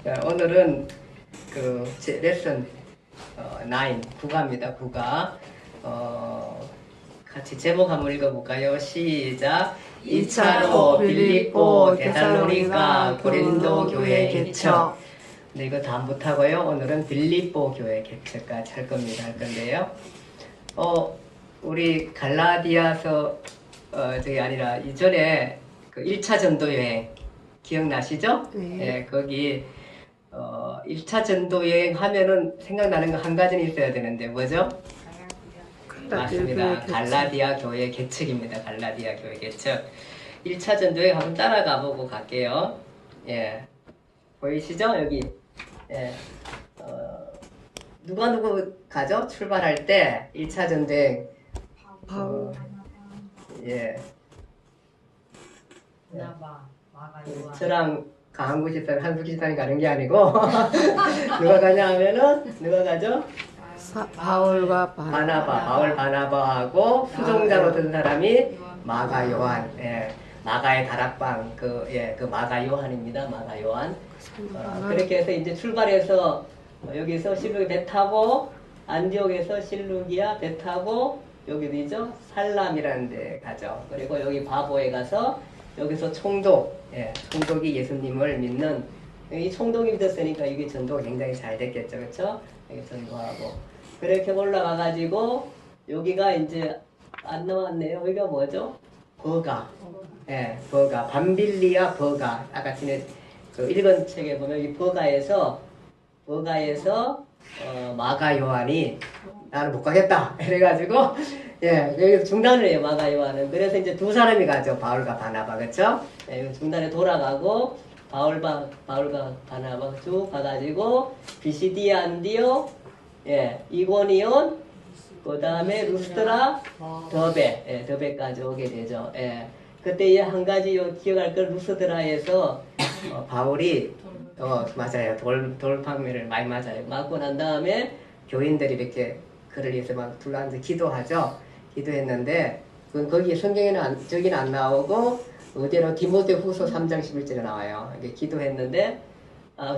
자, 오늘은 제 레슨 9, 국어입니다. 국어. 같이 제목 한번 읽어볼까요? 시작. 2차로 빌립보, 데살로니가, 고린도 교회 개척. 네, 이거 다 못하고요. 오늘은 빌립보 교회 개척까지 할 건데요. 우리 갈라디아서, 저기 아니라 이전에 그 1차 전도 여행 기억나시죠? 네. 거기 1차 전도 여행 하면은 생각나는 거 한 가지는 있어야 되는데 뭐죠? 맞습니다. 갈라디아 교회 개척입니다. 갈라디아 교회 개척. 1차 전도 여행 한번 따라가 보고 갈게요. 예. 보이시죠? 여기. 예. 누구 가죠? 출발할 때 1차 전도 여행. 바울. 예. 저랑 강한구 집사님, 한숙 집사님 가는 게 아니고 누가 가냐 하면은 누가 가죠? 바울과 바나바, 바울 바나바하고 수종자로 든 사람이 마가 요한, 마가의 다락방, 그 마가 요한입니다. 마가 요한. 그렇게 해서 이제 출발해서 여기서 실루기 배 타고 안디옥에서 실루기아 배 타고 여기 어디죠? 살람이라는 데 가죠. 그리고 여기 바보에 가서 여기서 총독, 총독이 예수님을 믿는 이 총독이 믿었으니까 이게 전도가 굉장히 잘 됐겠죠, 그렇죠? 여기 전도하고 그렇게 올라가가지고 여기가 이제 안 나왔네요. 여기가 뭐죠? 버가, 버가, 밤빌리아 버가. 아까 전에 그 읽은 책에 보면 이 버가에서 마가 요한이 나는 못 가겠다 이래가지고 여기 중단을 해요. 마가 요한은. 그래서 이제 두 사람이 가죠. 바울과 바나바, 그렇죠? 중단에 돌아가고 바울과 바나바 쭉 가가지고 비시디아 안디오, 이고니온, 그 다음에 루스트라, 더베까지 오게 되죠. 그때 한 가지 기억할 건 루스트라에서 바울이 맞아요. 돌방매를 많이 맞아요. 맞고 난 다음에 교인들이 이렇게 그를 위해서 막 둘러앉아 기도하죠. 기도했는데 거기 성경에는 저기는 안 나오고 어디로 디모데 후서 3장 11절에 나와요. 이게 기도했는데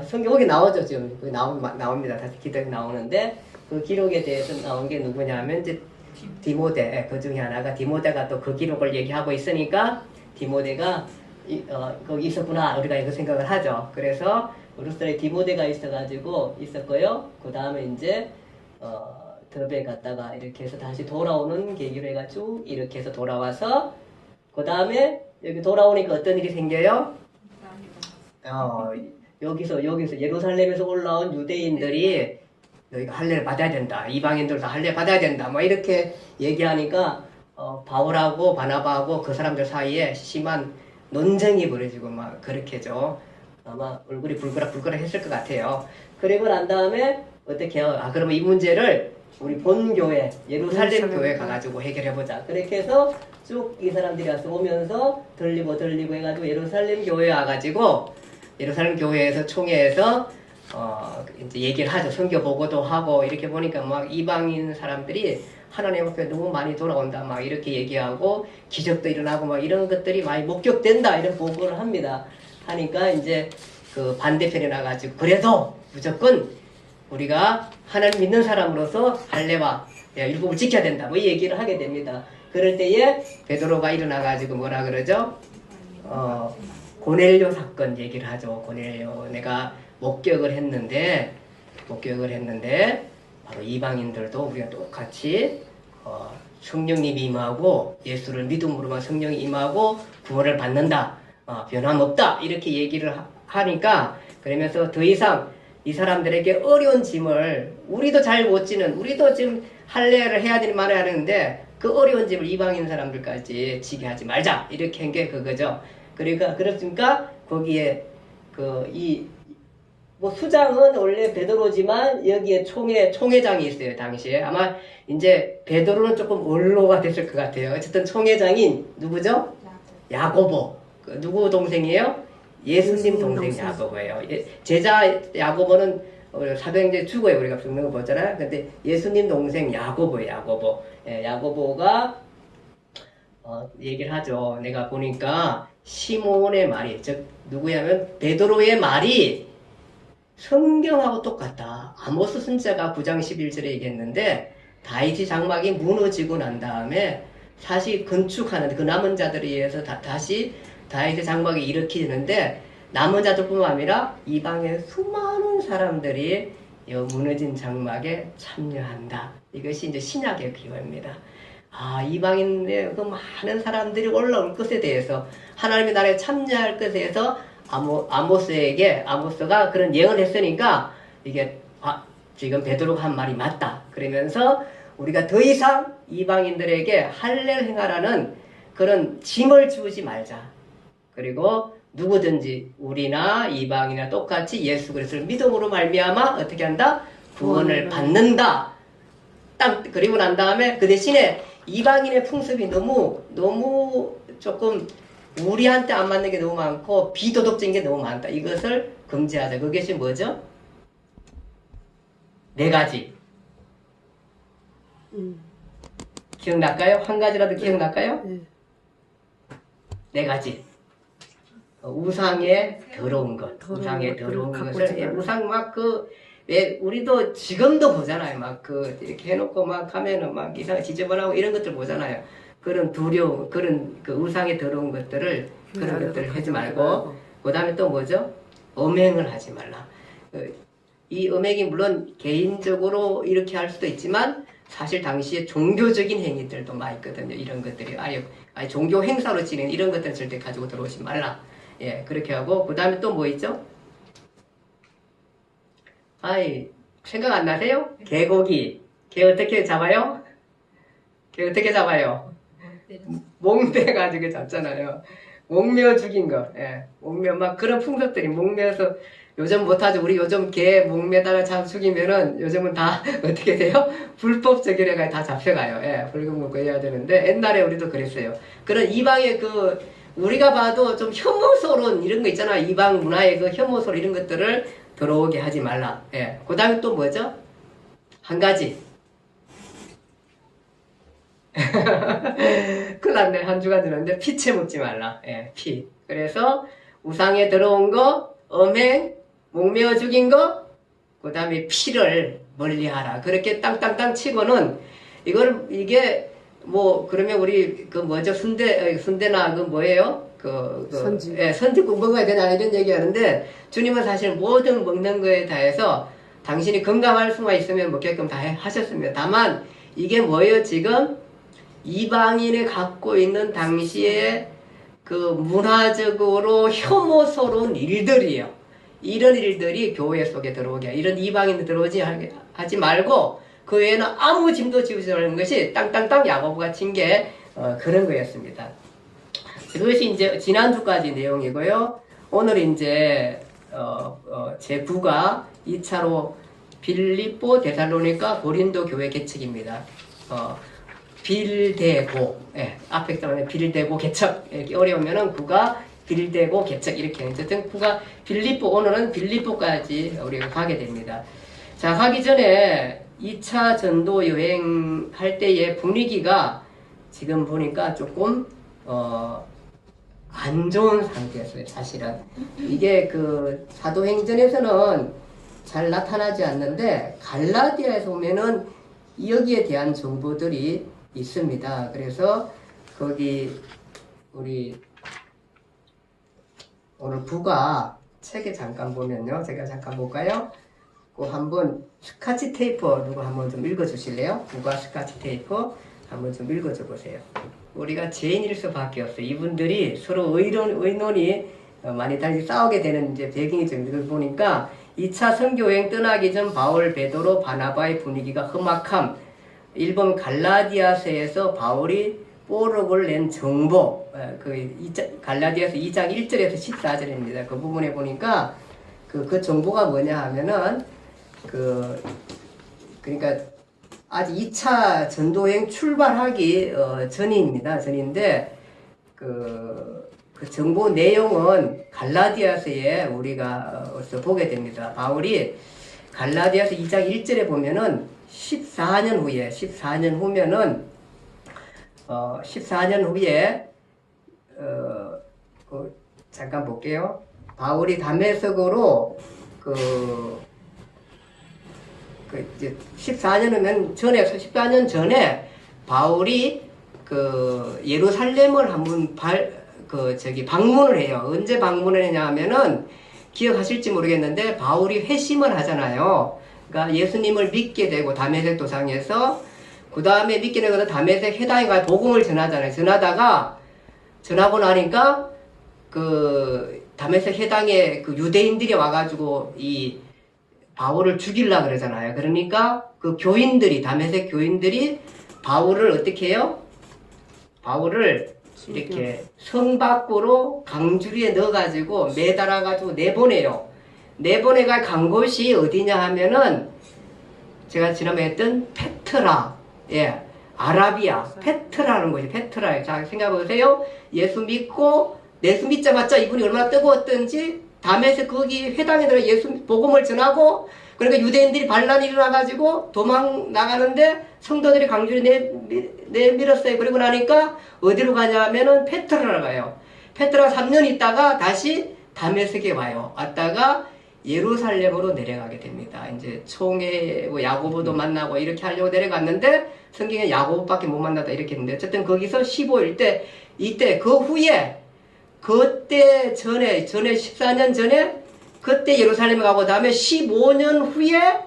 성경 거기 나오죠. 지금 나옵니다. 다시 기록이 나오는데 그 기록에 대해서 나온 게 누구냐면 이제 디모데, 그 중에 하나가 디모데가 또 그 기록을 얘기하고 있으니까 디모데가 거기 있었구나 우리가 이거 생각을 하죠. 그래서 루스트라에 디모데가 있었고요. 그 다음에 이제 더베 갔다가 이렇게 해서 다시 돌아오는 계기로 해가 쭉 이렇게 해서 돌아와서 그 다음에 여기 돌아오니까 어떤 일이 생겨요? 여기서 예루살렘에서 올라온 유대인들이 너희가 할례를 받아야 된다. 이방인들도 할례 받아야 된다. 뭐 이렇게 얘기하니까 바울하고 바나바하고 그 사람들 사이에 심한 논쟁이 벌어지고 막 그렇게죠. 아마 얼굴이 불그락 했을 것 같아요. 그리고 난 다음에 어떻게 해요? 그러면 이 문제를 우리 본교회 예루살렘 교회 가가지고 해결해보자. 그렇게 해서 쭉 이 사람들이 와서 오면서 들리고 해가지고 예루살렘 교회에 와가지고 예루살렘 교회에서 총회에서 이제 얘기를 하죠. 선교 보고도 하고 이렇게 보니까 막 이방인 사람들이 하나님 앞에 너무 많이 돌아온다 막 이렇게 얘기하고 기적도 일어나고 막 이런 것들이 많이 목격된다 이런 보고를 합니다. 하니까 이제 그 반대편에 나가지고 그래도 무조건 우리가 하나님 믿는 사람으로서 할례와 율법을 지켜야 된다 뭐 이 얘기를 하게 됩니다. 그럴 때에 베드로가 일어나가지고 뭐라 그러죠? 고넬료 사건 얘기를 하죠. 고넬료 내가 목격을 했는데 바로 이방인들도 우리가 똑같이 성령님이 임하고 예수를 믿음으로만 성령이 임하고 구원을 받는다. 변함없다. 이렇게 얘기를 하니까 그러면서 더 이상 이 사람들에게 어려운 짐을 우리도 잘 못 지는 우리도 지금 할례를 해야 되는 말을 하는데 그 어려운 짐을 이방인 사람들까지 지게 하지 말자. 이렇게 한 게 그거죠. 그러니까 그렇습니까? 거기에 뭐 수장은 원래 베드로지만 여기에 총회장이 있어요. 당시에 아마 이제 베드로는 조금 원로가 됐을 것 같아요. 어쨌든 총회장인 누구죠? 야고보. 누구 동생이에요? 예수님 동생 야고보예요. 제자 야고보는 사도행전에 죽어요. 우리가 죽는 거 보잖아요. 근데 예수님 동생 야고보예요. 야고보가 얘기를 하죠. 내가 보니까 시몬의 말이 즉 누구냐면 베드로의 말이 성경하고 똑같다. 아모스 선지자가 9장 11절에 얘기했는데 다윗이 장막이 무너지고 난 다음에 다시 건축하는 그 남은 자들에 의해서 다시 다윗의 장막이 일으키는데 남은 자들뿐만 아니라 이방의 수많은 사람들이 이 무너진 장막에 참여한다. 이것이 이제 신약의 비유입니다. 아, 이방인의 그 많은 사람들이 올라올 것에 대해서 하나님의 나라에 참여할 것에 대해서 아모스가 그런 예언을 했으니까 이게 지금 베드로가 한 말이 맞다. 그러면서 우리가 더 이상 이방인들에게 할례를 행하라는 그런 짐을 주지 말자. 그리고 누구든지 우리나 이방이나 똑같이 예수 그리스도를 믿음으로 말미암아 어떻게 한다? 구원을 받는다. 딱 그리고 난 다음에 그 대신에 이방인의 풍습이 너무 조금 우리한테 안 맞는 게 너무 많고 비도덕적인 게 너무 많다. 이것을 금지하자. 그것이 뭐죠? 네 가지. 기억날까요? 한 가지라도 기억날까요? 네 가지. 우상에 더러운 것. 우상에 더러운 것을 우상 막 왜 우리도 지금도 보잖아요. 막 이렇게 해놓고 막 하면은 막 이상하게 지저분하고 이런 것들 보잖아요. 그런 두려움, 그런 우상에 더러운 것들을 그런 것들을 하지 말고 그 다음에 또 뭐죠? 음행을 하지 말라. 이 음행이 물론 개인적으로 이렇게 할 수도 있지만 사실 당시에 종교적인 행위들도 많이 있거든요. 이런 것들이 아예 종교 행사로 진행 이런 것들은 절대 가지고 들어오지 말라. 예, 그렇게 하고 그 다음에 또 뭐 있죠? 생각 안 나세요? 개고기. 개 어떻게 잡아요? 개 어떻게 잡아요? 목매 가지고 잡잖아요. 목매어 죽인 거. 예. 목매 막 그런 풍습들이 목매어서 요즘 못하죠. 우리 요즘 개 목매다가 죽이면은 요즘은 다 어떻게 돼요? 불법적이라 다 잡혀가요. 예. 벌금 먹고 해야 되는데 옛날에 우리도 그랬어요. 그런 이방의 우리가 봐도 좀 혐오스러운 이런 거 있잖아. 이방 문화의 혐오스러운 이런 것들을 들어오게 하지 말라. 예. 그 다음에 또 뭐죠? 한 가지. 큰일 났네. 한 주가 되는데 피채 먹지 말라. 예, 피. 그래서 우상에 들어온 거, 음행, 목매어 죽인 거, 그 다음에 피를 멀리하라. 그렇게 땅땅땅 치고는 이게 그러면 우리 뭐죠? 순대나 뭐예요? 선지. 예, 선지 꼭 먹어야 되냐 이런 얘기하는데 주님은 사실 모든 먹는 거에 대해서 당신이 건강할 수만 있으면 먹게끔 다 하셨습니다. 다만 이게 뭐예요? 지금 이방인이 갖고 있는 당시에 문화적으로 혐오스러운 일들이에요. 이런 일들이 교회 속에 들어오게, 이런 이방인들 들어오지 하지 말고 그 외에는 아무 짐도 지우지 않는 것이 땅땅땅 야고보가 친 게 그런 거였습니다. 그것이 이제 지난주까지 내용이고요. 오늘 이제 제 9가 2차로 빌립보, 데살로니가, 고린도 교회 개척입니다. 빌대고, 예, 앞에 때문에 빌대고 개척 이렇게 어려우면은 9가 빌대고 개척 이렇게 어쨌든 9가 빌립보, 오늘은 빌립보까지 우리가 가게 됩니다. 자, 가기 전에 2차 전도 여행 할 때의 분위기가 지금 보니까 조금 안 좋은 상태였어요. 사실은 이게 사도행전에서는 잘 나타나지 않는데 갈라디아에서 보면은 여기에 대한 정보들이 있습니다. 그래서 거기 우리 오늘 부가 책에 잠깐 보면요. 제가 잠깐 볼까요? 한번 스카치 테이프 누구 한번 좀 읽어 주실래요? 부가 스카치 테이프 한번 좀 읽어 줘 보세요. 우리가 죄인일 수밖에 없어요. 이분들이 서로 의논이 많이 달리 싸우게 되는 이제 배경이 좀 읽어보니까 2차 선교여행 떠나기 전 바울, 베드로, 바나바의 분위기가 험악함. 일본 갈라디아서에서 바울이 뽀록을 낸 정보, 갈라디아서 2장 1절에서 14절입니다. 그 부분에 보니까 그 정보가 뭐냐 하면은 그러니까 아직 2차 전도여행 출발하기 전인데 그 정보 내용은 갈라디아서에 우리가 보게 됩니다. 바울이 갈라디아서 2장 1절에 보면은 14년 후면은 14년 후에 잠깐 볼게요. 바울이 다메섹으로 이제 14년이면 전에, 14년 전에 바울이 그 예루살렘을 한번 방문을 해요. 언제 방문을 했냐 하면은 기억하실지 모르겠는데 바울이 회심을 하잖아요. 그러니까 예수님을 믿게 되고 다메섹 도상에서 그 다음에 믿게 되고 다메섹 해당에 가 복음을 전하잖아요. 전하고 나니까 그 다메섹 해당에 그 유대인들이 와가지고 이 바울을 죽이려고 그러잖아요. 그러니까 그 교인들이, 다메섹 교인들이 바울을 어떻게 해요? 바울을 이렇게 성 밖으로 강주리에 넣어가지고 매달아가지고 내보내요. 내보내가 간 곳이 어디냐 하면은 제가 지난번에 했던 페트라, 예, 아라비아, 페트라는 곳이 페트라예요. 자, 생각해보세요. 예수 믿고, 예수 믿자마자 이분이 얼마나 뜨거웠던지, 다메섹 거기 회당에 들어 예수 복음을 전하고, 그러니까 유대인들이 반란이 일어나가지고 도망 나가는데 성도들이 강주리 내밀었어요. 그리고 나니까 어디로 가냐 하면은 페트라로 가요. 페트라 3년 있다가 다시 다메섹에 와요. 왔다가 예루살렘으로 내려가게 됩니다. 이제 총회, 야고보도 만나고 이렇게 하려고 내려갔는데 성경에 야고보밖에 못 만났다 이렇게 했는데 어쨌든 거기서 15일 때, 이때 그 후에 그때 전에 14년 전에 그때 예루살렘에 가고 다음에 15년 후에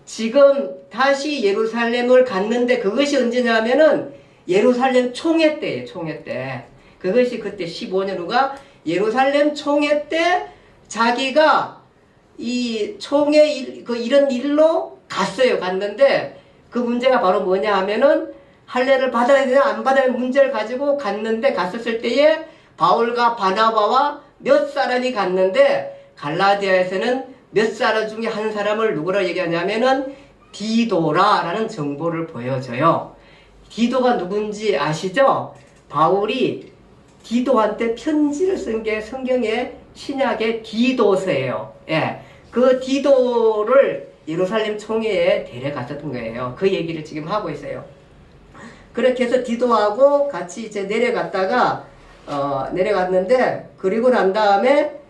지금 다시 예루살렘을 갔는데 그것이 언제냐면은 예루살렘 총회 때예요. 총회 때. 그것이 그때 15년 후가 예루살렘 총회 때 자기가 이 총회 이런 일로 갔어요. 갔는데 그 문제가 바로 뭐냐 하면은 할례를 받아야 되냐 안 받아야 되냐 문제를 가지고 갔는데 갔었을 때에 바울과 바나바와 몇 사람이 갔는데 갈라디아에서는 몇 사람 중에 한 사람을 누구라 얘기하냐면은 디도라라는 정보를 보여줘요. 디도가 누군지 아시죠? 바울이 디도한테 편지를 쓴 게 성경의 신약의 디도서예요. 예, 그 디도를 예루살렘 총회에 데려갔었던 거예요. 그 얘기를 지금 하고 있어요. 그렇게 해서 디도하고 같이 이제 내려갔는데 그리고 난 다음에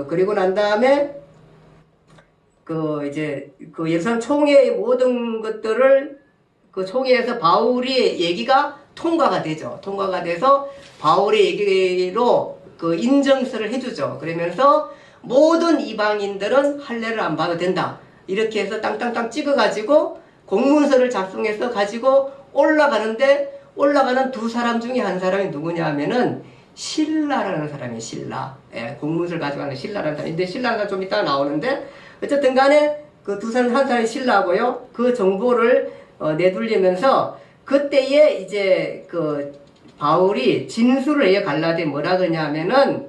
그리고 난 다음에 예루살렘 총회의 모든 것들을 그 총회에서 바울이 얘기가 통과가 되죠. 통과가 돼서 바울의 얘기로 그 인정서를 해주죠. 그러면서 모든 이방인들은 할례를 안 받아도 된다. 이렇게 해서 땅땅땅 찍어가지고 공문서를 작성해서 가지고 올라가는 두 사람 중에 한 사람이 누구냐 하면은 실라라는 사람이 실라. 예, 공문서를 가져가는 실라라는 사람인데 실라가 좀 이따가 나오는데 어쨌든 간에 그 두 사람 한 사람이 실라고요. 그 정보를 내돌리면서 그때에 이제 그 바울이 진술을 해요. 갈라디아에 뭐라 그러냐면은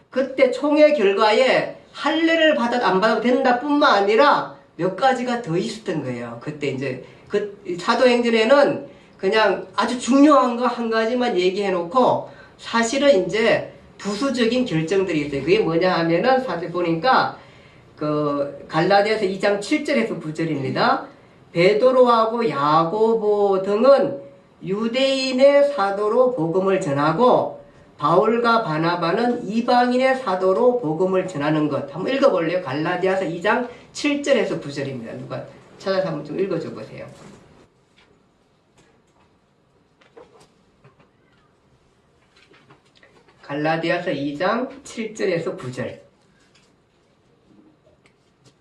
그때 총회 결과에 할례를 안 받아도 된다 뿐만 아니라 몇 가지가 더 있었던 거예요. 그때 이제 그 사도행전에는 그냥 아주 중요한 거 한 가지만 얘기해 놓고 사실은 이제 부수적인 결정들이 있어요. 그게 뭐냐 하면은 사실 보니까 그 갈라디아서 2장 7절에서 9절입니다. 베드로하고 야고보 등은 유대인의 사도로 복음을 전하고 바울과 바나바는 이방인의 사도로 복음을 전하는 것. 한번 읽어볼래요? 갈라디아서 2장 7절에서 9절입니다. 누가 찾아서 한번 좀 읽어줘 보세요. 갈라디아서 2장 7절에서 9절.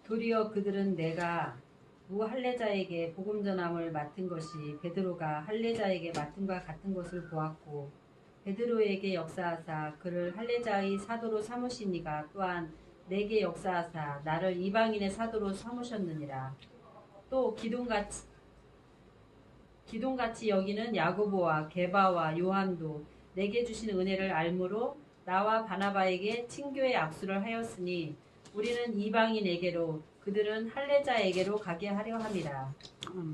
도리어 그들은 내가 무할례자에게 복음 전함을 맡은 것이 베드로가 할례자에게 맡음과 같은 것을 보았고 베드로에게 역사하사 그를 할례자의 사도로 삼으시니가 또한 내게 역사하사 나를 이방인의 사도로 삼으셨느니라. 또 기둥같이 여기는 야고보와 게바와 요한도 내게 주신 은혜를 알므로 나와 바나바에게 친교의 악수를 하였으니 우리는 이방인에게로 그들은 할례자에게로 가게 하려 함이라.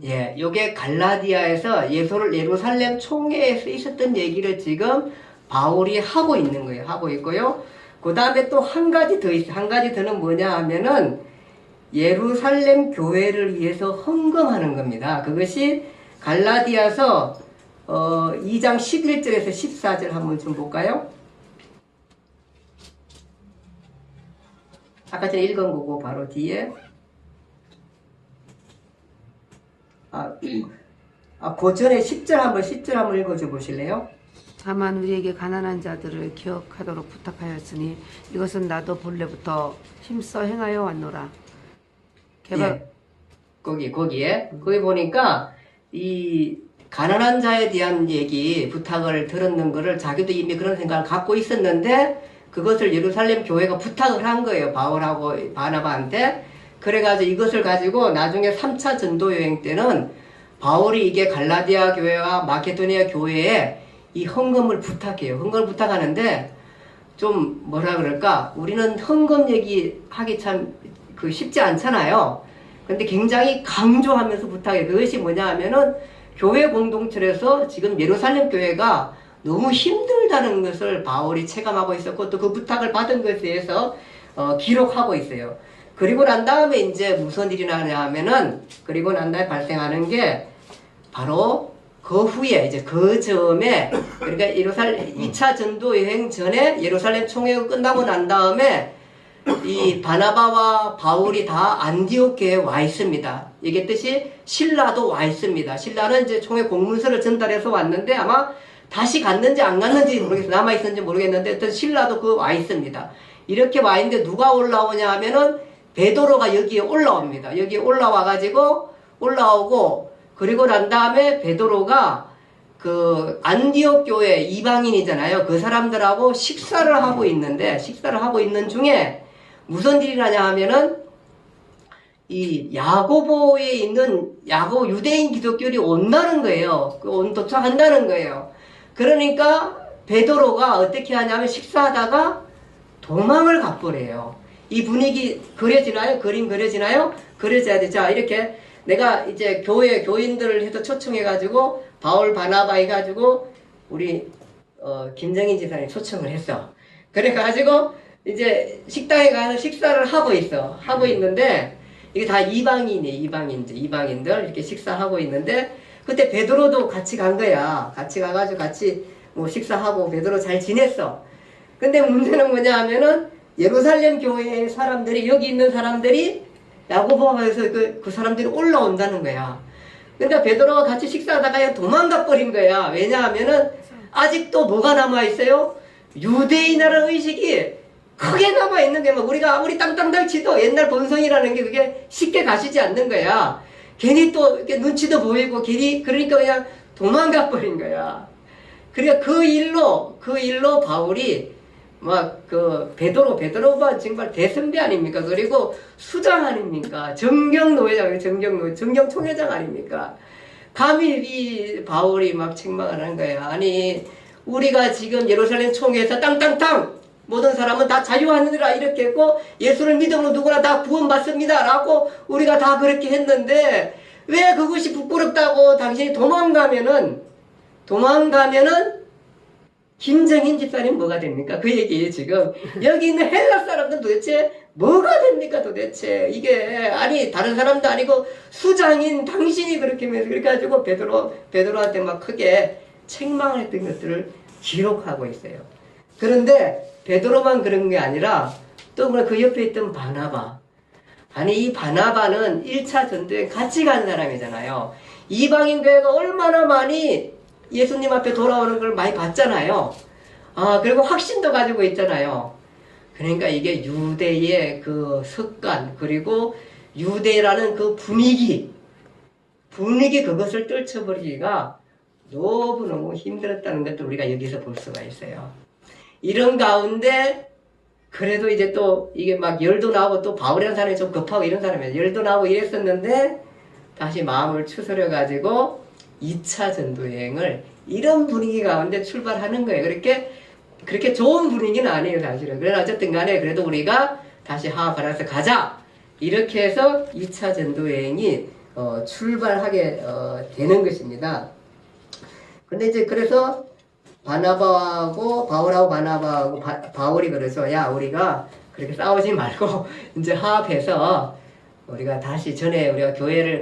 예, 요게 갈라디아에서 예루살렘 총회에서 있었던 얘기를 지금 바울이 하고 있는 거예요. 하고 있고요. 그 다음에 또 한 가지 더 있어요. 한 가지 더는 뭐냐 하면은 예루살렘 교회를 위해서 헌금하는 겁니다. 그것이 갈라디아서 2장 11절에서 14절 한번 좀 볼까요? 아까 전에 읽은 거고 바로 뒤에 그 전에 10절 한번 읽어줘 보실래요? 다만 우리에게 가난한 자들을 기억하도록 부탁하였으니 이것은 나도 본래부터 힘써 행하여 왔노라. 예. 거기 보니까 이 가난한 자에 대한 얘기 부탁을 들었는 거를 자기도 이미 그런 생각을 갖고 있었는데 그것을 예루살렘 교회가 부탁을 한 거예요. 바울하고 바나바한테. 그래가지고 이것을 가지고 나중에 3차 전도 여행 때는 바울이 이게 갈라디아 교회와 마케도니아 교회에 이 헌금을 부탁해요. 헌금을 부탁하는데 좀 뭐라 그럴까? 우리는 헌금 얘기하기 참 쉽지 않잖아요. 근데 굉장히 강조하면서 부탁해요. 그것이 뭐냐 하면은 교회 공동체에서 지금 예루살렘 교회가 너무 힘들다는 것을 바울이 체감하고 있었고 또 그 부탁을 받은 것에 대해서 기록하고 있어요. 그리고 난 다음에 이제 무슨 일이 나냐 하면은 그리고 난 다음에 발생하는 게 바로 그 후에 이제 그 즈음에 그러니까 예루살렘 2차 전도 여행 전에 예루살렘 총회가 끝나고 난 다음에 이 바나바와 바울이 다 안디옥교에 와 있습니다. 얘기했듯이 신라도 와 있습니다. 신라는 이제 총회 공문서를 전달해서 왔는데 아마 다시 갔는지 안 갔는지 모르겠어요. 남아있었는지 모르겠는데 어떤 신라도 그 와 있습니다. 이렇게 와 있는데 누가 올라오냐 하면은 베드로가 여기에 올라옵니다. 여기에 올라오고 그리고 난 다음에 베드로가 그 안디옥 교회 이방인이잖아요. 그 사람들하고 식사를 하고 있는 중에 무슨 일이 나냐 하면은 이 야고보에 있는 유대인 기독교들이 온다는 거예요. 도착한다는 거예요. 그러니까 베드로가 어떻게 하냐면 식사하다가 도망을 가버려요. 이 분위기 그려지나요? 그림 그려지나요? 그려져야 돼. 자, 이렇게 내가 이제 교회 교인들을 해서 초청해가지고 바울 바나바 해가지고 우리 김정인 지사님 초청을 했어. 그래가지고 이제 식당에 가서 식사를 하고 있는데 이게 다 이방인들 이렇게 식사하고 있는데 그때 베드로도 같이 간 거야. 같이 가가지고 같이 뭐 식사하고 베드로 잘 지냈어. 근데 문제는 뭐냐 하면은 예루살렘 교회의 사람들이 여기 있는 사람들이 야고보에서 그 사람들이 올라온다는 거야. 그러니까 베드로가 같이 식사하다가 도망가 버린 거야. 왜냐하면은 아직도 뭐가 남아 있어요? 유대인이라는 의식이 크게 남아 있는 게 막 우리가 아무리 땅땅땅 치도 옛날 본성이라는 게 그게 쉽게 가시지 않는 거야. 괜히 또 이렇게 눈치도 보이고 괜히 그러니까 그냥 도망가 버린 거야. 그러니까 그 일로 바울이 막 베드로가 정말 대선배 아닙니까? 그리고 수장 아닙니까? 정경 총회장 아닙니까? 감히 이 바울이 막 책망을 하는 거야. 아니 우리가 지금 예루살렘 총회에서 땅땅땅 모든 사람은 다 자유하느니라 이렇게 했고 예수를 믿음으로 누구나 다 구원받습니다 라고 우리가 다 그렇게 했는데 왜 그것이 부끄럽다고 당신이 도망가면은 김정인 집사님 뭐가 됩니까? 그 얘기예요 지금. 여기 있는 헬라 사람들은 도대체 뭐가 됩니까 도대체. 이게 아니 다른 사람도 아니고 수장인 당신이 그렇게 하면서 그렇게 가지고 베드로한테 막 크게 책망을 했던 것들을 기록하고 있어요. 그런데 베드로만 그런 게 아니라 또 그 옆에 있던 바나바. 아니 이 바나바는 1차 전도에 같이 간 사람이잖아요. 이방인 교회가 얼마나 많이 예수님 앞에 돌아오는 걸 많이 봤잖아요. 그리고 확신도 가지고 있잖아요. 그러니까 이게 유대의 그 습관 그리고 유대라는 그 분위기 그것을 떨쳐버리기가 너무너무 힘들었다는 것도 우리가 여기서 볼 수가 있어요. 이런 가운데 그래도 이제 또 이게 막 열도 나고 또 바울이라는 사람이 좀 급하고 이런 사람이에요. 열도 나고 이랬었는데 다시 마음을 추스려 가지고 2차 전도 여행을 이런 분위기 가운데 출발하는 거예요. 그렇게 좋은 분위기는 아니에요, 사실은. 그러나 어쨌든 간에 그래도 우리가 다시 하와파라서 가자. 이렇게 해서 2차 전도 여행이 출발하게 되는 것입니다. 근데 이제 그래서 바울하고 바나바하고 바울이 그래서 야, 우리가 그렇게 싸우지 말고 이제 화합해서 우리가 다시 전에 우리가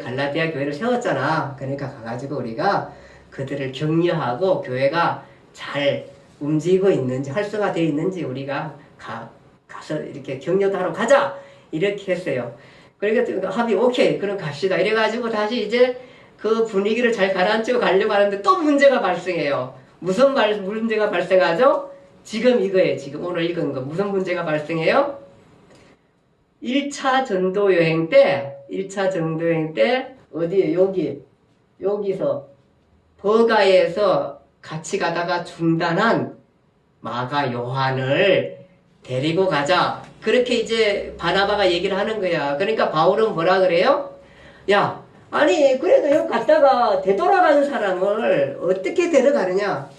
갈라디아 교회를 세웠잖아. 그러니까 가가지고 우리가 그들을 격려하고 교회가 잘 움직이고 있는지 활성화되어 있는지 우리가 가서 이렇게 격려도 하러 가자. 이렇게 했어요. 그러니까 합의 오케이 그럼 갑시다 이래가지고 다시 이제 그 분위기를 잘 가라앉히고 가려고 하는데 또 문제가 발생해요. 무슨 문제가 발생하죠? 지금 이거예요. 지금 오늘 읽은 거 무슨 문제가 발생해요? 1차 전도 여행 때 어디에 여기서 버가에서 같이 가다가 중단한 마가 요한을 데리고 가자. 그렇게 이제 바나바가 얘기를 하는 거야. 그러니까 바울은 뭐라 그래요? 야, 아니 그래도 여기 갔다가 되돌아가는 사람을 어떻게 데려가느냐?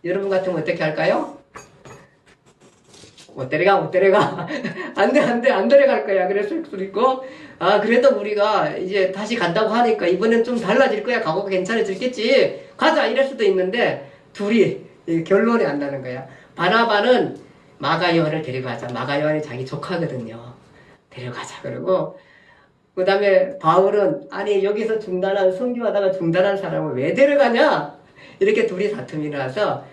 여러분 같으면 어떻게 할까요? 못 데려가. 안 데려갈 거야. 그랬을 수도 있고, 아, 그래도 우리가 이제 다시 간다고 하니까 이번엔 좀 달라질 거야. 각오가 괜찮아지겠지. 가자. 이럴 수도 있는데, 둘이 결론이 안 나는 거야. 바나바는 마가 요한을 데려가자. 마가 요한이 자기 조카거든요. 데려가자. 그러고, 그 다음에 바울은, 아니, 여기서 선교하다가 중단한 사람을 왜 데려가냐? 이렇게 둘이 다툼이 나서,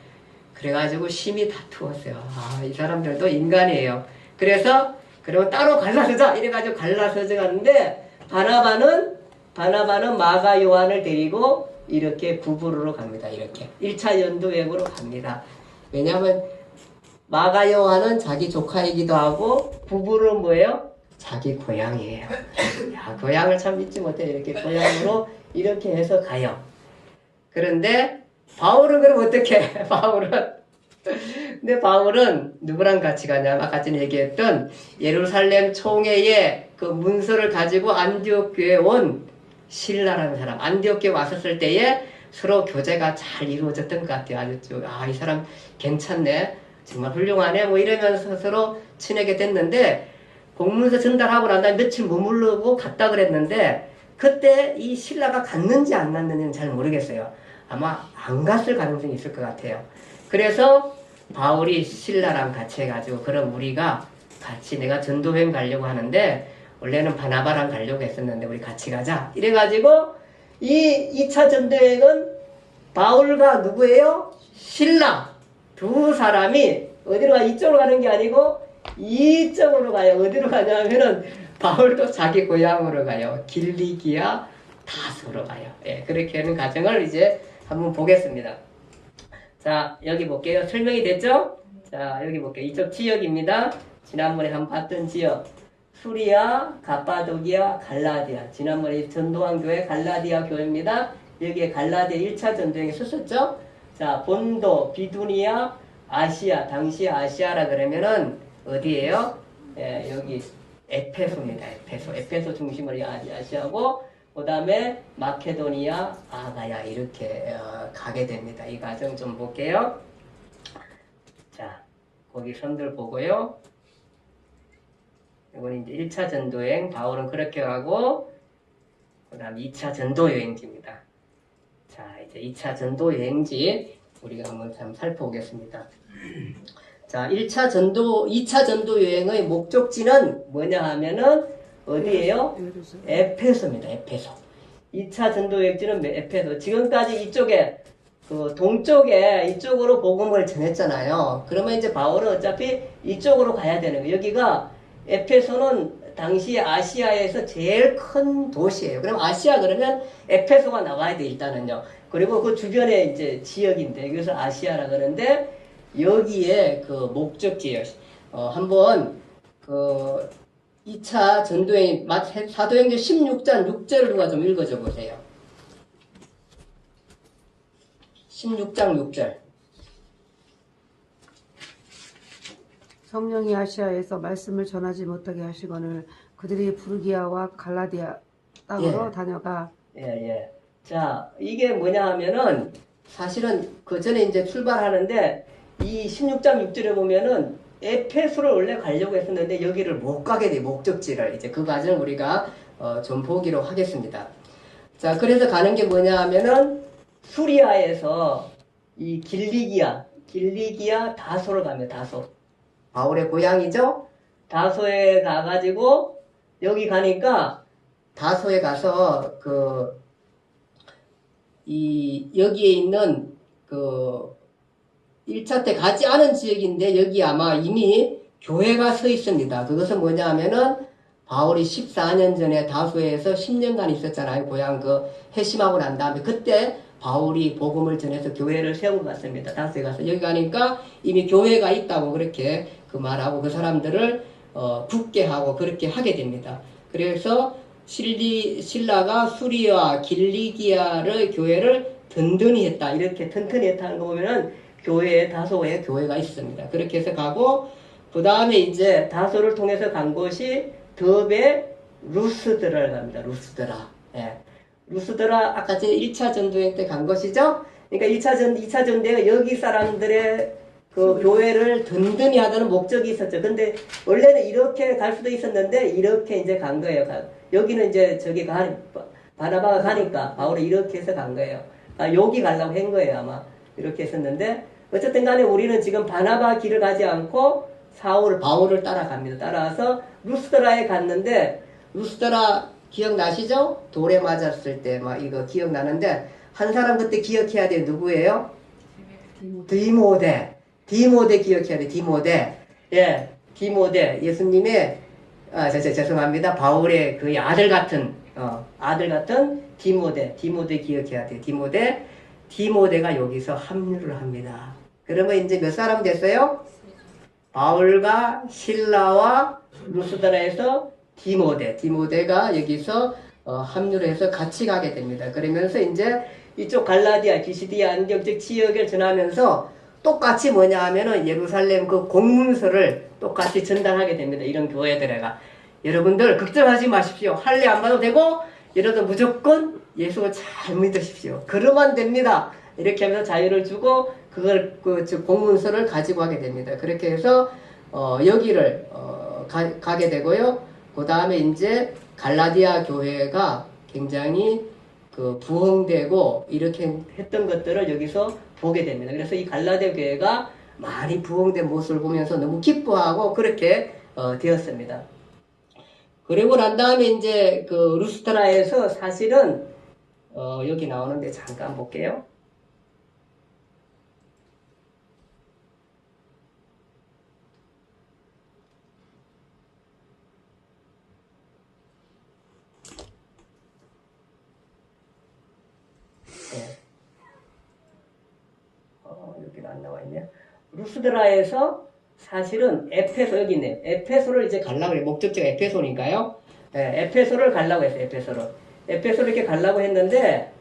그래가지고 심히 다투었어요. 아, 이 사람들도 인간이에요. 그래서 그러면 따로 갈라서자 이래가지고 갈라서자 가는데 바나바는 마가 요한을 데리고 이렇게 부부로 갑니다. 이렇게 1차 연도여행으로 갑니다. 왜냐하면 마가 요한은 자기 조카이기도 하고 부부는 뭐예요? 자기 고향이에요. 야, 고향을 참 믿지 못해. 이렇게 고향으로 이렇게 해서 가요. 그런데 바울은 그럼 어떻게 해? 근데 바울은 누구랑 같이 가냐? 아까 전에 얘기했던 예루살렘 총회에 그 문서를 가지고 안디옥 교회에 온 실라라는 사람. 안디옥 교회 왔었을 때에 서로 교제가 잘 이루어졌던 것 같아요. 이 사람 괜찮네. 정말 훌륭하네. 뭐 이러면서 서로 친하게 됐는데 공문서 전달하고 난 다음에 며칠 머무르고 갔다 그랬는데 그때 이 실라가 갔는지 안 갔는지는 잘 모르겠어요. 아마 안 갔을 가능성이 있을 것 같아요. 그래서 바울이 신라랑 같이 해가지고 그럼 우리가 같이 내가 전도여행 가려고 하는데 원래는 바나바랑 가려고 했었는데 우리 같이 가자 이래가지고 이 2차 전도여행은 바울과 누구예요? 신라 두 사람이 어디로 가? 이쪽으로 가는 게 아니고 이쪽으로 가요. 어디로 가냐면은 바울도 자기 고향으로 가요. 길리기아 다소로 가요. 예, 그렇게 하는 과정을 이제 한번 보겠습니다. 자, 여기 볼게요. 설명이 됐죠? 자, 여기 볼게요. 이쪽 지역입니다. 지난번에 한번 봤던 지역. 수리아, 가파도기아, 갈라디아. 지난번에 전도한 교회 갈라디아 교회입니다. 여기에 갈라디아 1차 전도행에 썼었죠? 자, 본도, 비두니아, 아시아. 당시 아시아라 그러면은 어디예요? 예, 여기 에페소입니다. 에페소 중심으로 아시아고 그 다음에 마케도니아, 아가야 이렇게 가게 됩니다. 이 과정 좀 볼게요. 자, 거기 선들 보고요. 이건 이제 1차 전도여행, 바울은 그렇게 가고 그 다음 2차 전도여행지입니다. 자, 이제 2차 전도여행지 우리가 한번 좀 살펴보겠습니다. 자, 2차 전도여행의 목적지는 뭐냐 하면은 어디예요? 에페소입니다. 에페소. 2차 전도여행지는 에페소. 지금까지 이쪽에 그 동쪽에 이쪽으로 복음을 전했잖아요. 그러면 이제 바울은 어차피 이쪽으로 가야 되는 거예요. 여기가 에페소는 당시 아시아에서 제일 큰 도시예요. 그럼 아시아 그러면 에페소가 나와야 돼 일단은요. 그리고 그 주변에 이제 지역인데 그래서 아시아라 그러는데 여기에 그 목적지예요. 한번 그 2차 전도행 사도행전 16장 6절을 누가 좀 읽어줘 보세요. 16장 6절. 성령이 아시아에서 말씀을 전하지 못하게 하시거늘 그들이 부르기아와 갈라디아 땅으로 예. 다녀가. 예. 자, 이게 뭐냐 하면은 사실은 그 전에 이제 출발하는데 이 16장 6절에 보면은 에페소를 원래 가려고 했었는데 여기를 못 가게 돼. 목적지를 이제 그 과정을 우리가 좀 보기로 하겠습니다. 자, 그래서 가는 게 뭐냐 하면은 수리아에서 이 길리기아 다소를 갑니다. 다소. 바울의 고향이죠. 다소에 가가지고 여기 가니까 다소에 가서 여기에 있는 1차 때 가지 않은 지역인데 여기 아마 이미 교회가 서 있습니다. 그것은 뭐냐 하면은 바울이 14년 전에 다소에서 10년간 있었잖아요. 고향 그 회심하고 난 다음에 그때 바울이 복음을 전해서 교회를 세운 것 같습니다. 다소에 가서 여기 가니까 이미 교회가 있다고 그렇게 그 말하고 그 사람들을 굳게 하고 그렇게 하게 됩니다. 그래서 신라가 수리와 길리기아를 교회를 든든히 했다. 이렇게 튼튼히 했다는 거 보면은 교회에 다소에 교회가 있습니다. 그렇게 해서 가고 그 다음에 이제 다소를 통해서 간 곳이 더베 루스드라를 갑니다. 루스드라. 예. 루스드라 아까 전에 1차 전도행 때 간 것이죠. 그러니까 2차 전도행은 여기 사람들의 그 교회를 든든히 하다는 목적이 있었죠. 근데 원래는 이렇게 갈 수도 있었는데 이렇게 이제 간 거예요. 여기는 이제 저기 바나바가 가니까 바울이 이렇게 해서 간 거예요. 여기 가려고 한 거예요. 아마 이렇게 했었는데 어쨌든 간에 우리는 지금 바나바 길을 가지 않고 바울을 따라갑니다. 따라와서 루스드라에 갔는데 루스드라 기억나시죠? 돌에 맞았을 때 막 이거 기억나는데 한 사람 그때 기억해야 돼요. 누구예요? 디모데 기억해야 돼. 디모데. 예. 디모데. 예수님의 죄송합니다. 바울의 그 아들 같은 디모데 기억해야 돼. 디모데가 여기서 합류를 합니다. 그러면 이제 몇 사람 됐어요? 바울과 신라와 루스드라에서 디모데가 여기서 합류를 해서 같이 가게 됩니다. 그러면서 이제 이쪽 갈라디아, 비시디아, 안디옥 쪽 지역을 전하면서 똑같이 뭐냐 하면은 예루살렘 그 공문서를 똑같이 전달하게 됩니다. 이런 교회들에가. 여러분들 걱정하지 마십시오. 할례 안 봐도 되고 여러분들 무조건 예수를 잘 믿으십시오. 그러면 됩니다. 이렇게 하면서 자유를 주고 그걸 즉 공문서를 가지고 하게 됩니다. 그렇게 해서 여기를 가게 되고요. 그 다음에 이제 갈라디아 교회가 굉장히 그 부흥되고 이렇게 했던 것들을 여기서 보게 됩니다. 그래서 이 갈라디아 교회가 많이 부흥된 모습을 보면서 너무 기뻐하고 그렇게 되었습니다. 그리고 난 다음에 이제 그 루스트라에서 사실은 여기 나오는데 잠깐 볼게요. 여기는 안 나와 있네요. 루스드라에서 사실은 에페소 여기 있네요. 에페소를 이제 가려고 해요. 목적지가 에페소니까요. 네, 에페소를 가려고 했어요. 에페소를 이렇게 가려고 했는데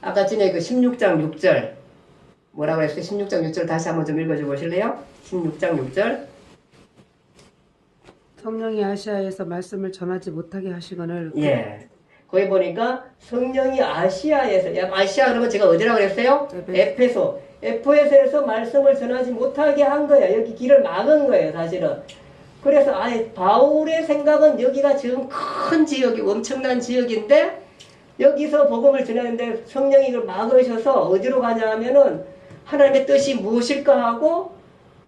아까 전에 그 16장 6절 뭐라고 했어요? 16장 6절 다시 한번 좀 읽어줘 보실래요? 16장 6절 성령이 아시아에서 말씀을 전하지 못하게 하시거늘. 예. 거기 보니까 성령이 아시아에서 아시아 그러면 제가 어디라고 그랬어요? 에페소에서 말씀을 전하지 못하게 한 거야. 여기 길을 막은 거예요, 사실은. 그래서 바울의 생각은 여기가 지금 큰 지역이 엄청난 지역인데 여기서 복음을 전하는데 성령이 이걸 막으셔서 어디로 가냐 하면은 하나님의 뜻이 무엇일까 하고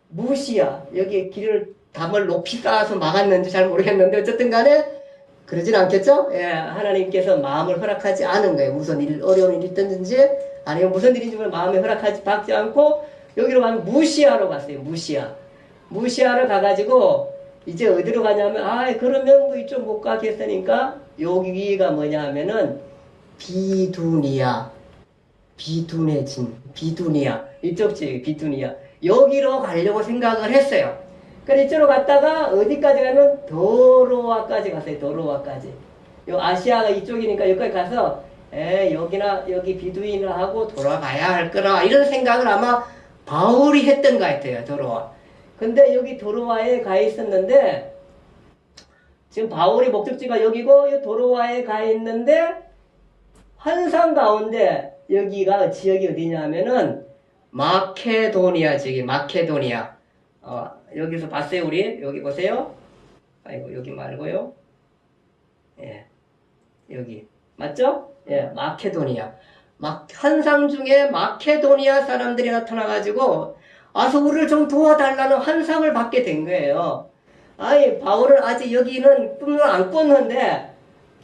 무시야. 여기 길을 담을 높이 쌓아서 막았는지 잘 모르겠는데 어쨌든 간에 그러진 않겠죠? 예, 하나님께서 마음을 허락하지 않은 거예요. 무슨 어려운 일이 있든지 아니면 무슨 일인지 마음에 받지 않고 여기로 가면 무시아로 갔어요. 무시아를 가가지고 이제 어디로 가냐면 그러면 뭐 이쪽 못 가겠으니까 여기가 뭐냐 하면은 비두니아 이쪽 지역 비두니아 여기로 가려고 생각을 했어요. 그래서 이쪽으로 갔다가 어디까지 가면 도로아까지 갔어요. 도로아까지. 요 아시아가 이쪽이니까 여기까지 가서 여기 비두인을 하고 돌아가야 할 거라 이런 생각을 아마 바울이 했던 것 같아요. 도로아. 근데 여기 도로아에 가 있었는데 지금 바울의 목적지가 여기고 이 도로아에 가 있는데 환상 가운데 여기가 지역이 어디냐면은 마케도니아 지역이 마케도니아. 여기서 봤어요, 우리? 여기 보세요. 아이고, 여기 말고요. 예. 여기. 맞죠? 예, 마케도니아. 환상 중에 마케도니아 사람들이 나타나가지고, 와서 우리를 좀 도와달라는 환상을 받게 된 거예요. 바울은 아직 여기는 꿈을 안 꿨는데,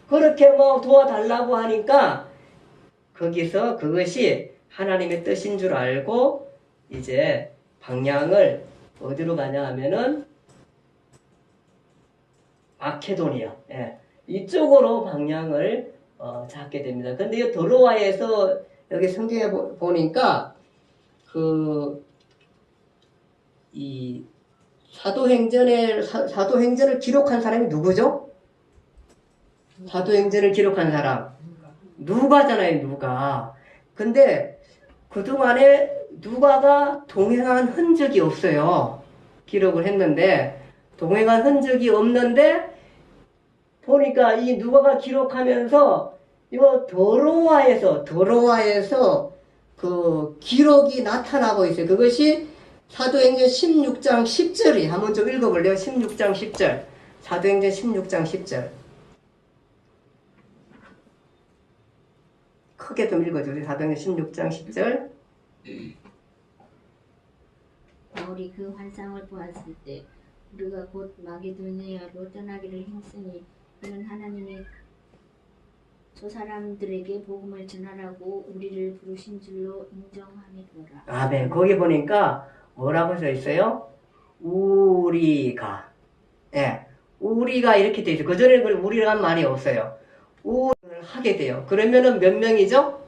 그렇게 뭐 도와달라고 하니까, 거기서 그것이 하나님의 뜻인 줄 알고, 이제 방향을 어디로 가냐 하면은 마케도니아. 예. 이쪽으로 방향을 잡게 됩니다. 근데 이 도로와에서 여기 성경에 보니까 이 사도행전을 기록한 사람이 누구죠? 사도행전을 기록한 사람. 누가잖아요, 누가. 근데 그동안에 누가가 동행한 흔적이 없어요. 기록을 했는데, 동행한 흔적이 없는데, 보니까 이 누가가 기록하면서, 이거 도로와에서 그 기록이 나타나고 있어요. 그것이 사도행전 16장 10절이, 한번 좀 읽어볼래요? 16장 10절. 사도행전 16장 10절. 크게 좀 읽어주세요. 사도행전 16장 10절. 바울이 그 환상을 보았을 때 우리가 곧 마게도니아로 떠나기를 힘쓰니 그는 하나님이 저 사람들에게 복음을 전하라고 우리를 부르신 줄로 인정함이더라. 아멘. 거기 보니까 뭐라고 써 있어요? 우리가. 예. 우리가 이렇게 돼 있어요. 그전에는 우리라는 말이 없어요. 우리를 하게 돼요. 그러면은 몇 명이죠?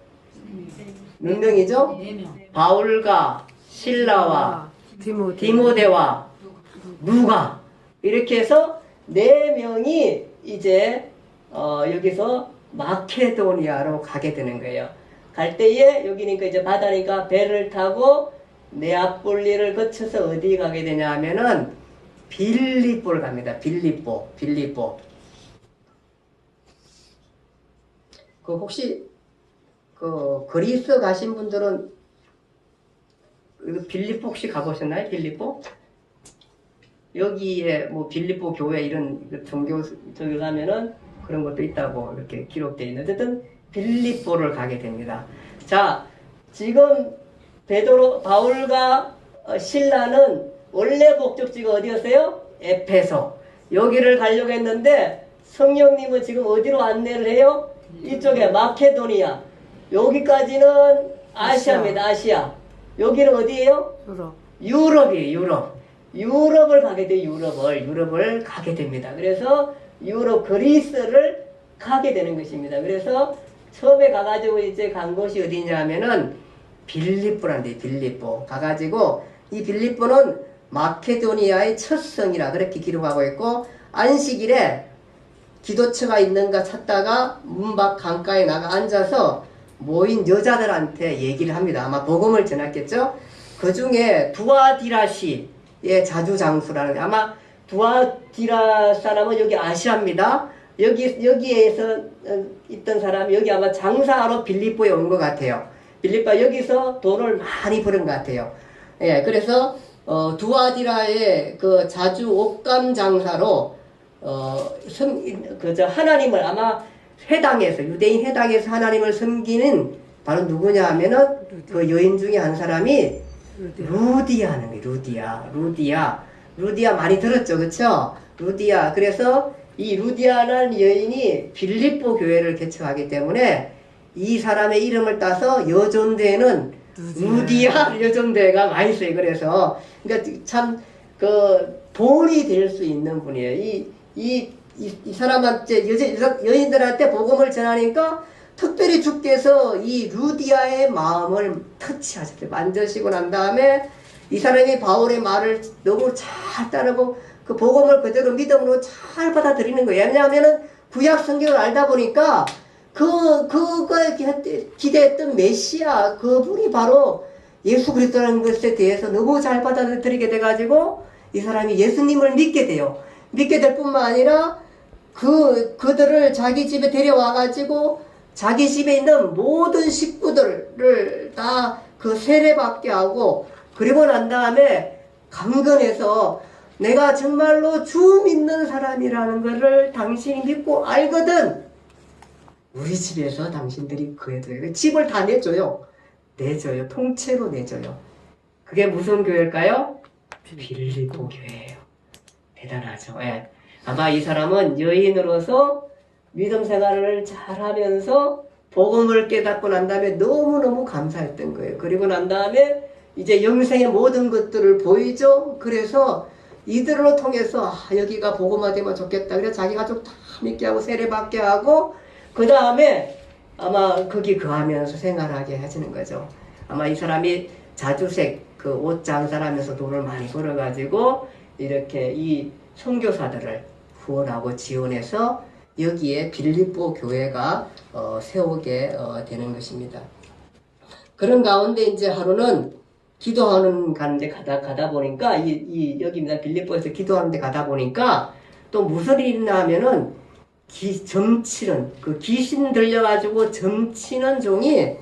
몇 명이죠? 4명. 바울과 실라와 디모데와 누가 이렇게 해서 4명이 이제 여기서 마케도니아로 가게 되는 거예요. 갈 때에 여기니까 이제 바다니까 배를 타고 네아폴리를 거쳐서 어디 가게 되냐 하면은 빌립보를 갑니다. 빌립보. 그 혹시 그 그리스 가신 분들은 빌립보 혹시 가보셨나요? 빌립보? 여기에 뭐 빌립보 교회 이런 종교 저기 가면은 그런 것도 있다고 이렇게 기록되어 있는. 어쨌든 빌립보를 가게 됩니다. 자, 지금 바울과 실라는 원래 목적지가 어디였어요? 에페소. 여기를 가려고 했는데 성령님은 지금 어디로 안내를 해요? 이쪽에 마케도니아. 여기까지는 아시아입니다. 아시아. 여기는 어디예요? 유럽이에요. 유럽을 가게 돼요. 유럽을 가게 됩니다. 그래서 유럽 그리스를 가게 되는 것입니다. 그래서 처음에 가가지고 이제 간 곳이 어디냐면은 빌립보란데, 빌립보 가가지고 이 빌립보는 마케도니아의 첫 성이라 그렇게 기록하고 있고, 안식일에 기도처가 있는가 찾다가 문 밖 강가에 나가 앉아서 모인 여자들한테 얘기를 합니다. 아마 복음을 전했겠죠. 그 중에 두아디라시의 자주장수라는, 아마 두아디라 사람은 여기 아시아입니다. 여기에서 있던 사람이 여기 아마 장사하러 빌립보에 온 것 같아요. 빌립보 여기서 돈을 많이 버는 것 같아요. 예, 그래서 두아디라의 그 자주 옷감 장사로 하나님을 아마 회당에서, 유대인 회당에서 하나님을 섬기는 바로 누구냐 하면은 그 여인 중에 한 사람이 루디아는 거예요. 루디아 많이 들었죠, 그쵸? 루디아. 그래서 이 루디아라는 여인이 빌립보 교회를 개척하기 때문에 이 사람의 이름을 따서 여존대에는 루디아 여존대가 많이 있어요. 그래서 그러니까 참 그 본이 될 수 있는 분이에요. 이 사람한테 여인들한테 복음을 전하니까 특별히 주께서 이 루디아의 마음을 터치하셨어요. 만져시고 난 다음에 이 사람이 바울의 말을 너무 잘 따르고 그 복음을 그대로 믿음으로 잘 받아들이는 거예요. 왜냐하면은 구약 성경을 알다 보니까 그거에 기대했던 메시아 그분이 바로 예수 그리스도라는 것에 대해서 너무 잘 받아들이게 돼가지고 이 사람이 예수님을 믿게 돼요. 믿게 될 뿐만 아니라 그들을 자기 집에 데려와가지고 자기 집에 있는 모든 식구들을 다 그 세례받게 하고, 그리고 난 다음에 강건해서 내가 정말로 주 믿는 사람이라는 것을 당신이 믿고 알거든. 우리 집에서 당신들이 그애들 집을 다 내줘요. 통째로 내줘요. 그게 무슨 교회일까요? 빌립보 교회예요. 대단하죠. 예. 아마 이 사람은 여인으로서 믿음 생활을 잘하면서 복음을 깨닫고 난 다음에 너무너무 감사했던 거예요. 그리고 난 다음에 이제 영생의 모든 것들을 보이죠. 그래서 이들을 통해서 여기가 복음화 되면 좋겠다. 그래서 자기 가족 다 믿게 하고 세례받게 하고 그 다음에 아마 거기 거하면서 생활하게 해주는 거죠. 아마 이 사람이 자주색 그 옷 장사하면서 돈을 많이 벌어가지고 이렇게 이 선교사들을 후원하고 지원해서 여기에 빌립보 교회가 세우게 되는 것입니다. 그런 가운데 이제 하루는 기도하는 가는데 가다 보니까 여기입니다. 빌립보에서 기도하는데 가다 보니까 또 무슨 일이 있나 하면은 점치는 그 귀신 들려가지고 점치는 종이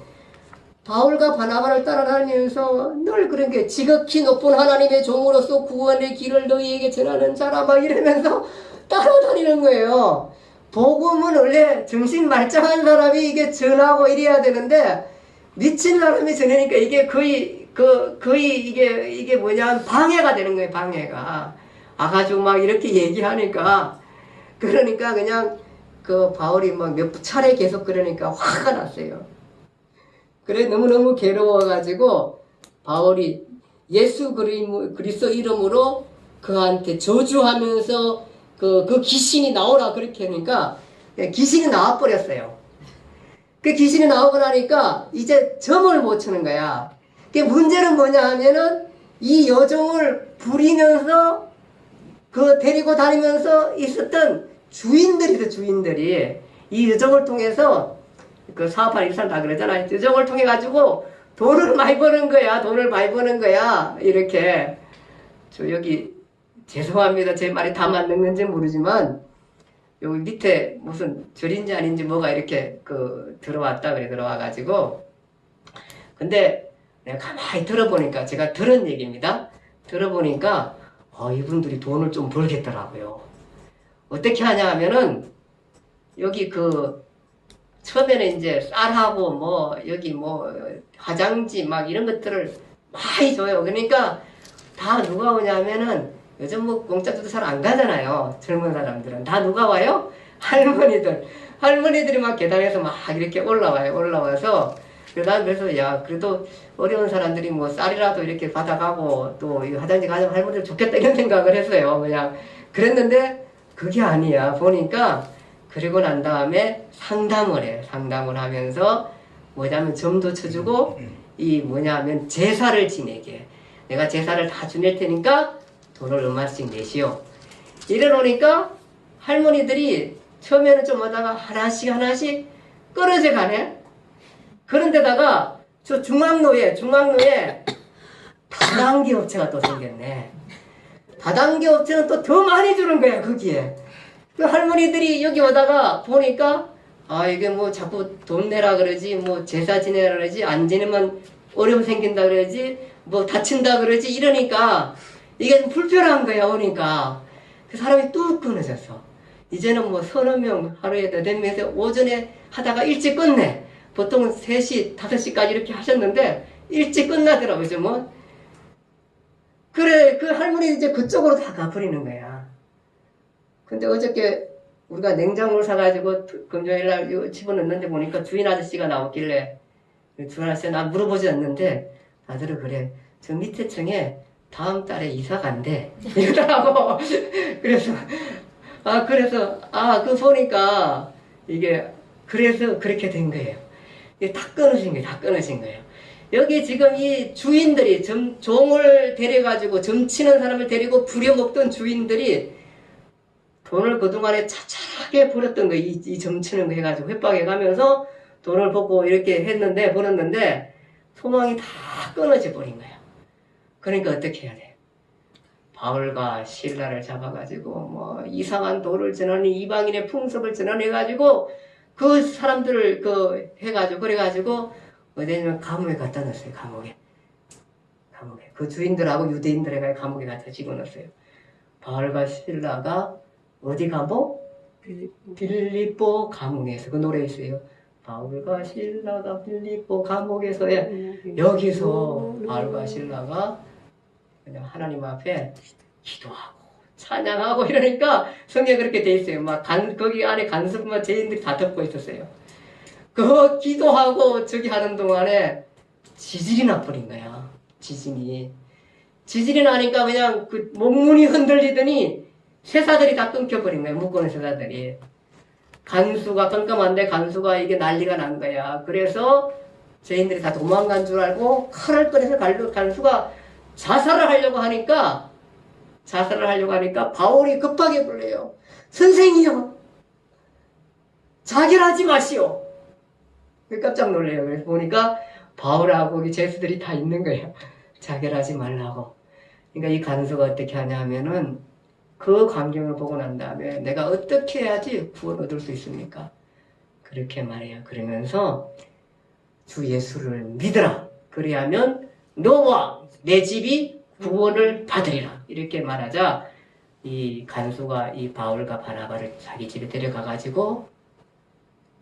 바울과 바나바를 따라다니면서 늘 그런 게 지극히 높은 하나님의 종으로서 구원의 길을 너희에게 전하는 자라 막 이러면서 따라다니는 거예요. 복음은 원래 정신 말짱한 사람이 이게 전하고 이래야 되는데 미친 사람이 전하니까 이게 거의 이게 뭐냐 방해가 되는 거예요. 방해가 아가지고 막 이렇게 얘기하니까 그러니까 그냥 그 바울이 막 몇 차례 계속 그러니까 화가 났어요. 그래 너무너무 괴로워가지고 바울이 예수 그리스도 이름으로 그한테 저주하면서 그 귀신이 나오라 그렇게 하니까 귀신이 나와버렸어요. 그 귀신이 나오고 나니까 이제 점을 못 치는 거야. 그 문제는 뭐냐 하면은 이 여종을 부리면서 그 데리고 다니면서 있었던 주인들이 이 여종을 통해서 그 사업하는 사람 다 그러잖아요. 여종을 통해 가지고 돈을 많이 버는 거야. 이렇게 저 여기 죄송합니다. 제 말이 다 맞는 건지 모르지만 여기 밑에 무슨 절인지 아닌지 뭐가 이렇게 들어왔다 그래 들어와가지고 근데 내가 가만히 들어보니까 제가 들은 얘기입니다. 들어보니까 이분들이 돈을 좀 벌겠더라고요. 어떻게 하냐 하면은 여기 처음에는 이제 쌀하고 뭐 여기 뭐 화장지 막 이런 것들을 많이 줘요. 그러니까 다 누가 오냐면은 요즘 뭐 공짜 줘도 잘 안 가잖아요. 젊은 사람들은 다 누가 와요? 할머니들이 막 계단에서 막 이렇게 올라와서 그래서 야 그래도 어려운 사람들이 뭐 쌀이라도 이렇게 받아가고 또 화장지 가져면 할머니들 좋겠다 이런 생각을 했어요. 그냥 그랬는데 그게 아니야. 보니까 그리고 난 다음에 상담을 해. 상담을 하면서 뭐냐면 점도 쳐주고 이 뭐냐면 제사를 지내게. 내가 제사를 다 지낼 테니까 돈을 얼마씩 내시오. 이래놓으니까 할머니들이 처음에는 좀 하다가 하나씩 끊어져 가네. 그런데다가 저 중앙로에 다단계 업체가 또 생겼네. 다단계 업체는 또 더 많이 주는 거야 거기에. 그 할머니들이 여기 오다가 보니까 이게 뭐 자꾸 돈 내라 그러지 뭐 제사 지내라 그러지 안 지내면 어려움 생긴다 그러지 뭐 다친다 그러지 이러니까 이게 좀 불편한 거야 오니까 그 사람이 뚝 끊어졌어. 이제는 뭐 서너 명 하루에 8명에서 오전에 하다가 일찍 끝내. 보통 3시 5시까지 이렇게 하셨는데 일찍 끝나더라고요. 뭐 그래 그 할머니 이제 그쪽으로 다 가버리는 거야. 근데 어저께 우리가 냉장고를 사가지고 금요일날 집어넣는데 보니까 주인 아저씨가 나오길래 주인 아저씨가 나 물어보지 않는데 다들 그래 저 밑에 층에 다음 달에 이사 간대 이러더라고. 그래서 그 보니까 이게 그래서 그렇게 된 거예요. 이게 다 끊어진 거예요. 여기 지금 이 주인들이 종을 데려가지고 점치는 사람을 데리고 부려먹던 주인들이 돈을 그동안에 차차하게 벌었던 거예요. 이 점치는 거 해가지고 회방에 가면서 돈을 벌고 이렇게 벌었는데 소망이 다 끊어져 버린 거예요. 그러니까 어떻게 해야 돼? 바울과 실라를 잡아가지고 뭐 이상한 도를 전하는 이방인의 풍습을 전환해가지고 그 사람들을 해가지고 그래가지고 어디냐면 감옥에 갖다 놨어요. 감옥에 그 주인들하고 유대인들에게 감옥에 갖다 집어넣었어요. 바울과 실라가 어디 감옥? 빌립보 감옥에서 그 노래 있어요. 바울과 실라가 빌립보 감옥에서 여기서 바울과 실라가 그냥 하나님 앞에 기도하고 찬양하고 이러니까 성경에 그렇게 돼 있어요. 막 거기 안에 간섭만 죄인들이 다 덮고 있었어요. 그 기도하고 저기 하는 동안에 지진이 나버린 거야. 지진이 지진이 나니까 그냥 그 목문이 흔들리더니 쇠사들이 다 끊겨버린 거예요. 묶어놓은 쇠사들이. 간수가 깜깜한데 간수가 이게 난리가 난 거야. 그래서 죄인들이 다 도망간 줄 알고 칼을 꺼내서 간수가 자살을 하려고 하니까 바울이 급하게 불러요. 선생이요, 자결하지 마시오. 깜짝 놀래요. 그래서 보니까 바울하고 이 죄수들이 다 있는 거예요. 자결하지 말라고. 그러니까 이 간수가 어떻게 하냐면은 그 광경을 보고 난 다음에 내가 어떻게 해야지 구원 얻을 수 있습니까? 그렇게 말해요. 그러면서 주 예수를 믿으라. 그리하면 너와 내 집이 구원을 받으리라. 이렇게 말하자 이 간수가 이 바울과 바나바를 자기 집에 데려가가지고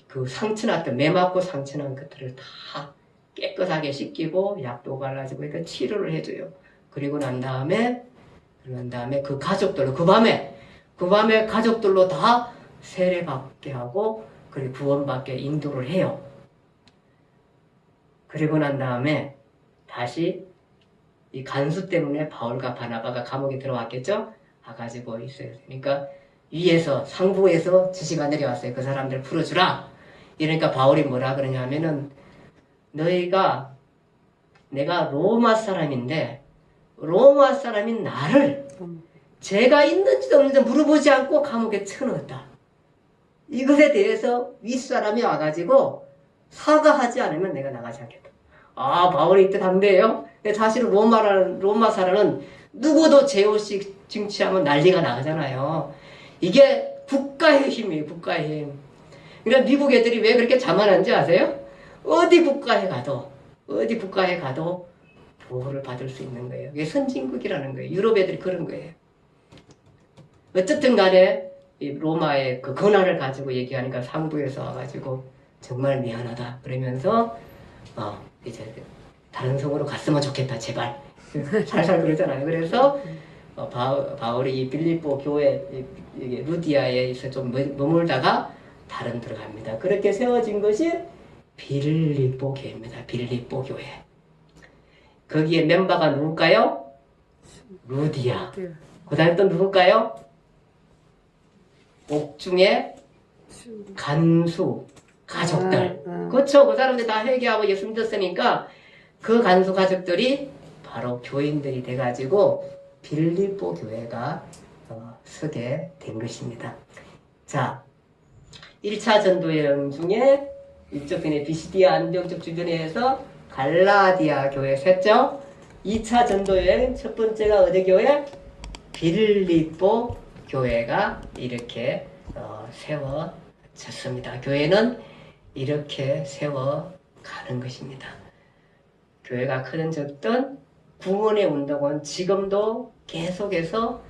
그 상처났던 매 맞고 상처난 것들을 다 깨끗하게 씻기고 약도 발라주고 그러니까 치료를 해줘요. 그리고 난 다음에 그 가족들로 그 밤에 가족들로 다 세례받게 하고 그리고 구원받게 인도를 해요. 그리고 난 다음에 다시 이 간수 때문에 바울과 바나바가 감옥에 들어왔겠죠? 가지고 있어요. 그러니까 위에서 상부에서 지시가 내려왔어요. 그 사람들 풀어주라. 이러니까 바울이 뭐라 그러냐면은 내가 로마 사람인데 로마 사람인 나를 죄가 있는지도 없는지 물어보지 않고 감옥에 쳐넣었다. 이것에 대해서 윗사람이 와가지고 사과하지 않으면 내가 나가지 않겠다. 바울이 이때 담대해요. 사실은 로마 사람은 누구도 죄의식 증취하면 난리가 나잖아요. 이게 국가의 힘이에요. 국가의 힘. 그러니까 미국 애들이 왜 그렇게 자만한지 아세요? 어디 국가에 가도 보호를 받을 수 있는 거예요. 이게 선진국이라는 거예요. 유럽 애들이 그런 거예요. 어쨌든 간에 이 로마의 그 권한을 가지고 얘기하니까 상부에서 와가지고 정말 미안하다. 그러면서 이제 다른 성으로 갔으면 좋겠다. 제발. 살살 그러잖아요. 그래서 바울이 이 빌립보 교회 루디아에서 좀 머물다가 다른 데로 갑니다. 그렇게 세워진 것이 빌립보 교회입니다. 빌립보 교회. 거기에 멤버가 누굴까요? 루디아. 그 다음에 또 누굴까요? 옥중에 간수 가족들. 그렇죠. 그 사람들 다 회개하고 예수 믿었으니까 그 간수 가족들이 바로 교인들이 돼가지고 빌립보 교회가 서게 된 것입니다. 자, 1차 전도 여행 중에 이쪽 편에 비시디아 안디옥 주변에서 갈라디아 교회 셋죠. 2차 전도 여행 첫 번째가 어디 교회? 빌립보 교회가 이렇게 세워졌습니다. 교회는 이렇게 세워가는 것입니다. 교회가 크든 적든 구원의 운동은 지금도 계속해서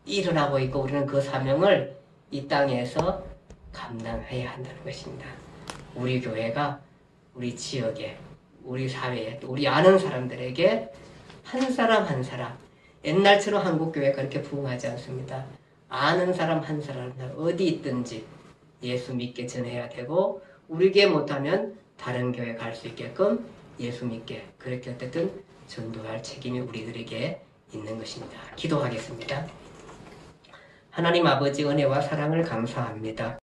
일어나고 있고 우리는 그 사명을 이 땅에서 감당해야 한다는 것입니다. 우리 교회가 우리 지역에, 우리 사회에, 또 우리 아는 사람들에게 한 사람 한 사람, 옛날처럼 한국교회가 그렇게 부흥하지 않습니다. 아는 사람 한 사람 어디 있든지 예수 믿게 전해야 되고 우리 교회 못하면 다른 교회 갈 수 있게끔 예수 믿게 그렇게 어쨌든 전도할 책임이 우리들에게 있는 것입니다. 기도하겠습니다. 하나님 아버지 은혜와 사랑을 감사합니다.